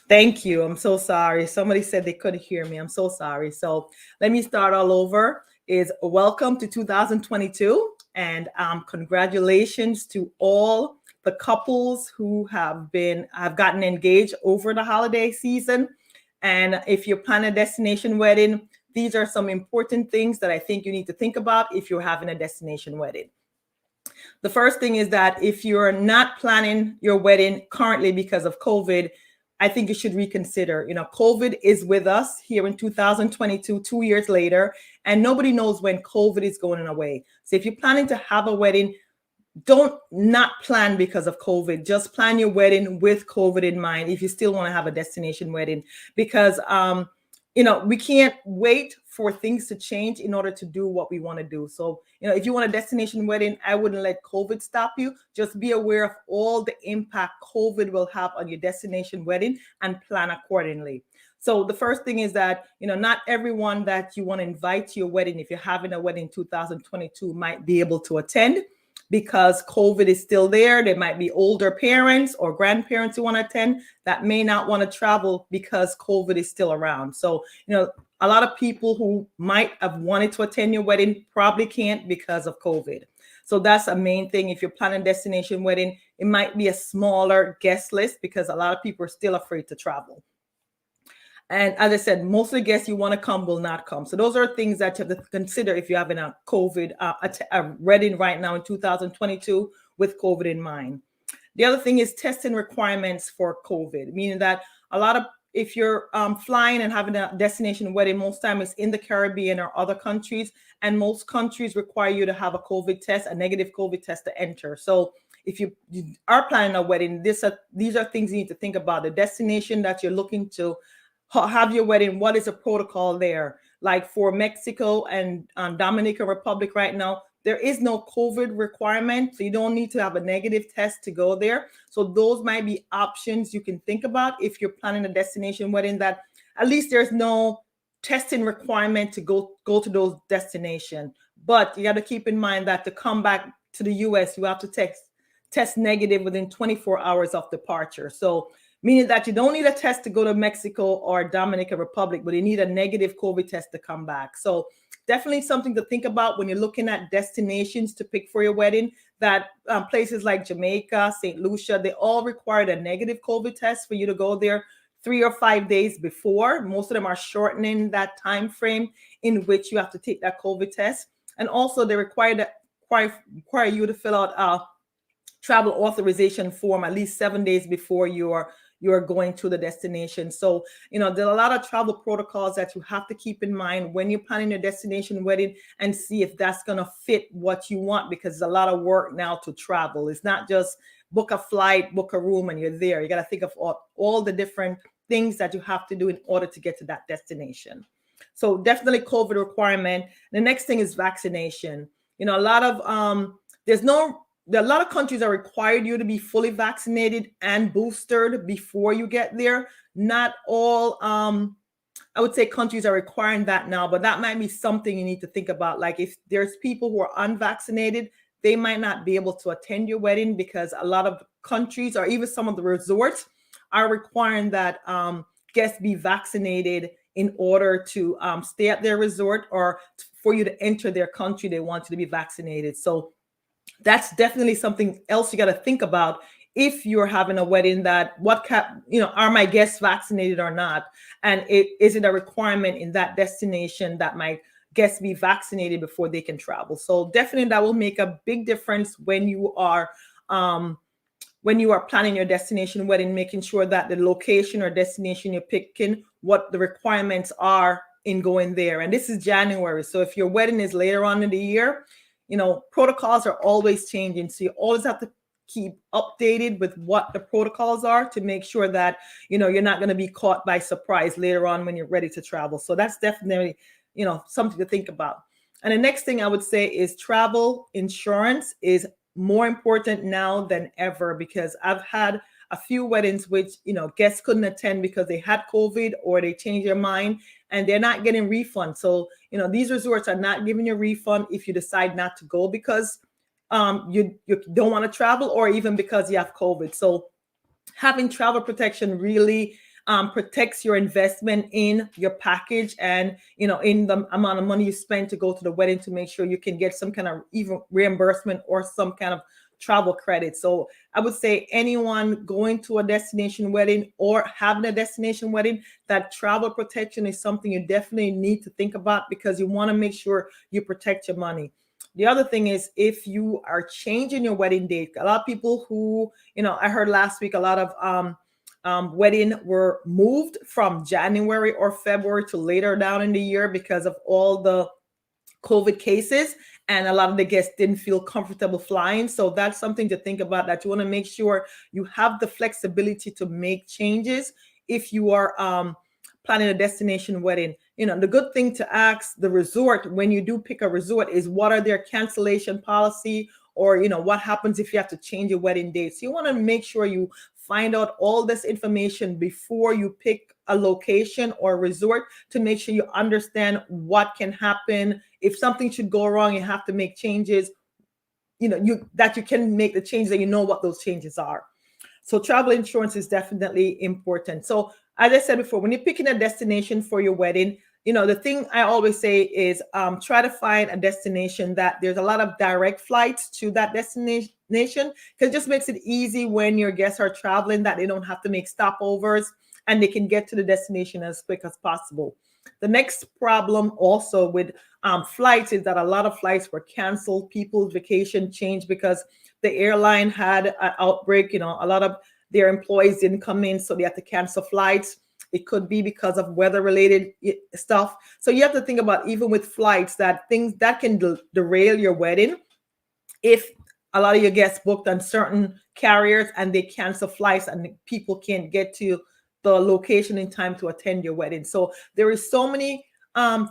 Thank you. I'm so sorry. Somebody said they couldn't hear me. I'm so sorry. So let me start all over. Is welcome to 2022, and congratulations to all the couples who have gotten engaged over the holiday season. And if you plan a destination wedding, these are some important things that I think you need to think about if you're having a destination wedding. The first thing is that if you're not planning your wedding currently because of COVID, I think you should reconsider. COVID is with us here in 2022, 2 years later, and nobody knows when COVID is going away. So if you're planning to have a wedding, don't not plan because of COVID. Just plan your wedding with COVID in mind if you still want to have a destination wedding, because we can't wait for things to change in order to do what we want to do. So, if you want a destination wedding, I wouldn't let COVID stop you. Just be aware of all the impact COVID will have on your destination wedding and plan accordingly. So the first thing is that, not everyone that you want to invite to your wedding, if you're having a wedding in 2022, might be able to attend because COVID is still there. There might be older parents or grandparents who want to attend that may not want to travel because COVID is still around. So, a lot of people who might have wanted to attend your wedding probably can't because of COVID. So that's a main thing. If you're planning a destination wedding, it might be a smaller guest list because a lot of people are still afraid to travel. And as I said, most of the guests you want to come will not come. So those are things that you have to consider if you're having a COVID a wedding right now in 2022 with COVID in mind. The other thing is testing requirements for COVID, meaning that if you're flying and having a destination wedding, most time it's in the Caribbean or other countries, and most countries require you to have a COVID test, a negative COVID test to enter. So if you are planning a wedding, these are things you need to think about. The destination that you're looking to have your wedding, what is the protocol there? Like for Mexico and Dominican Republic right now, there is no COVID requirement, so you don't need to have a negative test to go there. So those might be options you can think about if you're planning a destination wedding, that at least there's no testing requirement to go to those destinations. But you got to keep in mind that to come back to the US, you have to test negative within 24 hours of departure. So meaning that you don't need a test to go to Mexico or Dominican Republic, but you need a negative COVID test to come back. So definitely something to think about when you're looking at destinations to pick for your wedding, that places like Jamaica, St. Lucia, they all required a negative COVID test for you to go there 3 or 5 days before. Most of them are shortening that time frame in which you have to take that COVID test. And also they require you to fill out a travel authorization form at least 7 days before you're going to the destination. So, there are a lot of travel protocols that you have to keep in mind when you're planning your destination wedding, and see if that's going to fit what you want, because there's a lot of work now to travel. It's not just book a flight, book a room, and you're there. You got to think of all the different things that you have to do in order to get to that destination. So definitely COVID requirement. The next thing is vaccination. A lot of countries are required you to be fully vaccinated and boosted before you get there. Not all, I would say, countries are requiring that now, but that might be something you need to think about. Like if there's people who are unvaccinated, they might not be able to attend your wedding, because a lot of countries or even some of the resorts are requiring that guests be vaccinated in order to stay at their resort, or for you to enter their country, they want you to be vaccinated. So that's definitely something else you got to think about if you're having a wedding, that are my guests vaccinated or not? And is it a requirement in that destination that my guests be vaccinated before they can travel? So definitely that will make a big difference when you are planning your destination wedding, making sure that the location or destination you're picking, what the requirements are in going there. And this is January. So if your wedding is later on in the year, protocols are always changing. So you always have to keep updated with what the protocols are to make sure that, you're not going to be caught by surprise later on when you're ready to travel. So that's definitely, something to think about. And the next thing I would say is travel insurance is more important now than ever, because I've had a few weddings which, guests couldn't attend because they had COVID or they changed their mind and they're not getting refunds. So, these resorts are not giving you a refund if you decide not to go because you don't want to travel, or even because you have COVID. So having travel protection really protects your investment in your package and, in the amount of money you spend to go to the wedding, to make sure you can get some kind of even reimbursement or some kind of travel credit. So I would say anyone going to a destination wedding or having a destination wedding, that travel protection is something you definitely need to think about, because you want to make sure you protect your money. The other thing is, if you are changing your wedding date, a lot of people who, I heard last week a lot of wedding were moved from January or February to later down in the year because of all the COVID cases, and a lot of the guests didn't feel comfortable flying. So that's something to think about, that you want to make sure you have the flexibility to make changes if you are planning a destination wedding. The good thing to ask the resort when you do pick a resort is, what are their cancellation policy, or what happens if you have to change your wedding date. So you want to make sure you find out all this information before you pick a location or a resort, to make sure you understand what can happen. If something should go wrong, you have to make changes, that you can make the changes, and what those changes are. So travel insurance is definitely important. So as I said before, when you're picking a destination for your wedding, the thing I always say is, try to find a destination that there's a lot of direct flights to that destination, because it just makes it easy when your guests are traveling, that they don't have to make stopovers, and they can get to the destination as quick as possible. The next problem also with flights is that a lot of flights were canceled. People's vacation changed because the airline had an outbreak. A lot of their employees didn't come in, so they had to cancel flights. It could be because of weather-related stuff. So you have to think about, even with flights, that things that can derail your wedding. If a lot of your guests booked on certain carriers and they cancel flights and people can't get to the location in time to attend your wedding. So there is so many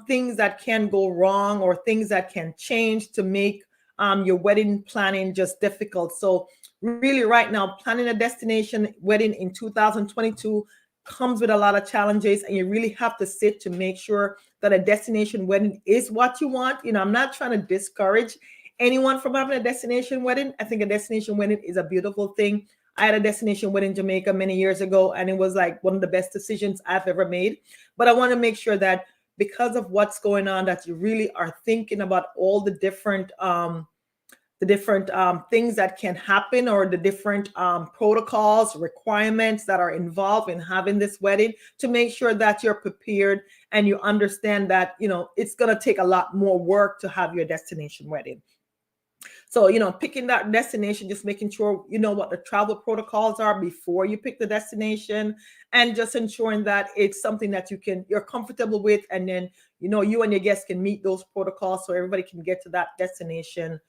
things that can go wrong, or things that can change to make your wedding planning just difficult. So really, right now, planning a destination wedding in 2022 comes with a lot of challenges, and you really have to sit to make sure that a destination wedding is what you want. I'm not trying to discourage anyone from having a destination wedding. I think a destination wedding is a beautiful thing. I had a destination wedding in Jamaica many years ago, and it was like one of the best decisions I've ever made. But I want to make sure that, because of what's going on, that you really are thinking about all the different things that can happen, or the different protocols, requirements that are involved in having this wedding, to make sure that you're prepared and you understand that, it's going to take a lot more work to have your destination wedding. So, picking that destination, just making sure you know what the travel protocols are before you pick the destination, and just ensuring that it's something that you're comfortable with. And then, you and your guests can meet those protocols, so everybody can get to that destination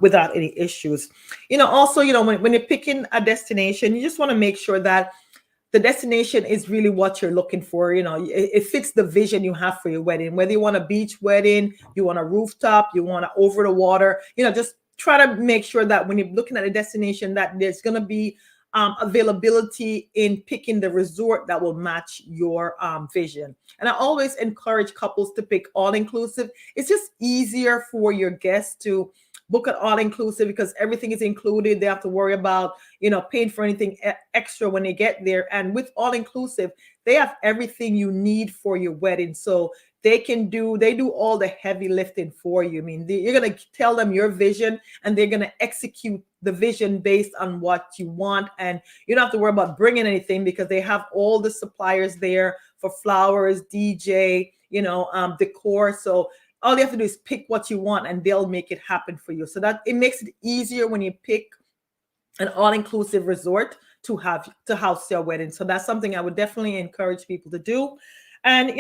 without any issues. Also, when you're picking a destination, you just want to make sure that the destination is really what you're looking for. It fits the vision you have for your wedding, whether you want a beach wedding, you want a rooftop, you want to over the water, just try to make sure that when you're looking at a destination, that there's going to be availability in picking the resort that will match your vision. And I always encourage couples to pick all-inclusive. It's just easier for your guests to book an all-inclusive, because everything is included. They have to worry about, paying for anything extra when they get there. And with all-inclusive, they have everything you need for your wedding. So they do all the heavy lifting for you. I mean, you're going to tell them your vision, and they're going to execute the vision based on what you want. And you don't have to worry about bringing anything, because they have all the suppliers there for flowers, DJ, decor. So all you have to do is pick what you want, and they'll make it happen for you. So that it makes it easier when you pick an all-inclusive resort to house your wedding. So that's something I would definitely encourage people to do. And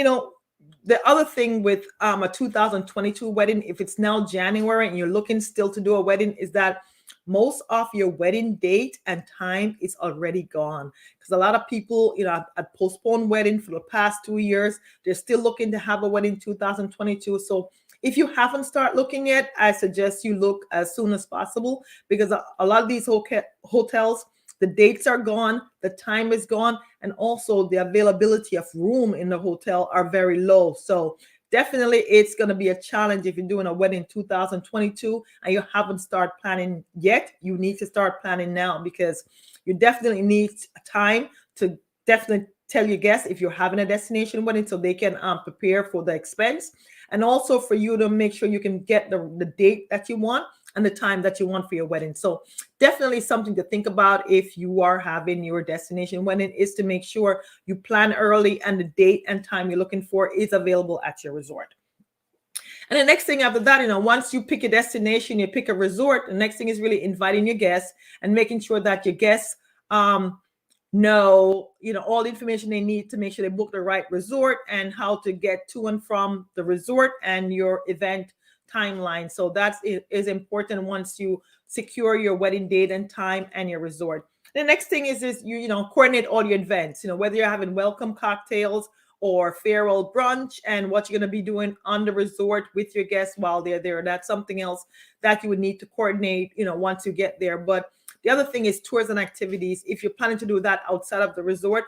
the other thing with a 2022 wedding, if it's now January and you're looking still to do a wedding, is that most of your wedding date and time is already gone. Because a lot of people, had postponed wedding for the past 2 years. They're still looking to have a wedding 2022. So if you haven't started looking yet, I suggest you look as soon as possible, because a lot of these hotels, the dates are gone, the time is gone, and also the availability of room in the hotel are very low. So definitely it's going to be a challenge if you're doing a wedding 2022 and you haven't started planning yet. You need to start planning now, because you definitely need time to definitely tell your guests if you're having a destination wedding so they can prepare for the expense, and also for you to make sure you can get the date that you want and the time that you want for your wedding. So definitely something to think about if you are having your destination wedding, is to make sure you plan early and the date and time you're looking for is available at your resort. And the next thing after that, once you pick a destination, you pick a resort, the next thing is really inviting your guests and making sure that your guests know, all the information they need to make sure they book the right resort and how to get to and from the resort and your event timeline. So that is important once you secure your wedding date and time and your resort. The next thing is you coordinate all your events, whether you're having welcome cocktails or farewell brunch, and what you're going to be doing on the resort with your guests while they're there. That's something else that you would need to coordinate, once you get there. But the other thing is tours and activities. If you're planning to do that outside of the resort,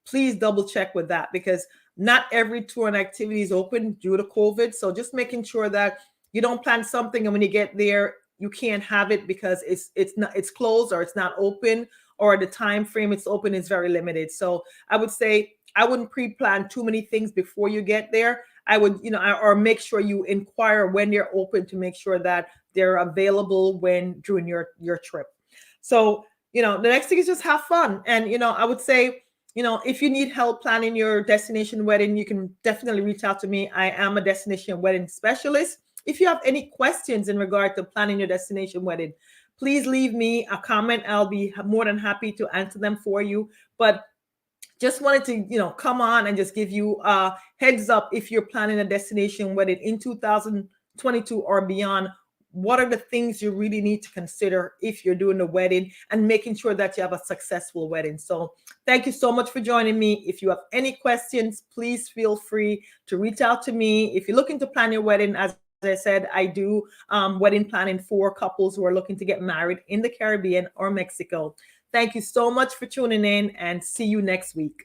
please double check with that, because not every tour and activity is open due to COVID. So just making sure that you don't plan something and when you get there, you can't have it because it's closed or it's not open, or the time frame it's open is very limited. So I would say I wouldn't pre-plan too many things before you get there. I would, or make sure you inquire when they're open to make sure that they're available during your trip. So, the next thing is just have fun. And, I would say, if you need help planning your destination wedding, you can definitely reach out to me. I am a destination wedding specialist. If you have any questions in regard to planning your destination wedding, please leave me a comment. I'll be more than happy to answer them for you. But just wanted to, come on and just give you a heads up. If you're planning a destination wedding in 2022 or beyond, what are the things you really need to consider if you're doing the wedding and making sure that you have a successful wedding. So thank you so much for joining me. If you have any questions, please feel free to reach out to me. If you're looking to plan your wedding, as I said, I do wedding planning for couples who are looking to get married in the Caribbean or Mexico. Thank you so much for tuning in, and see you next week.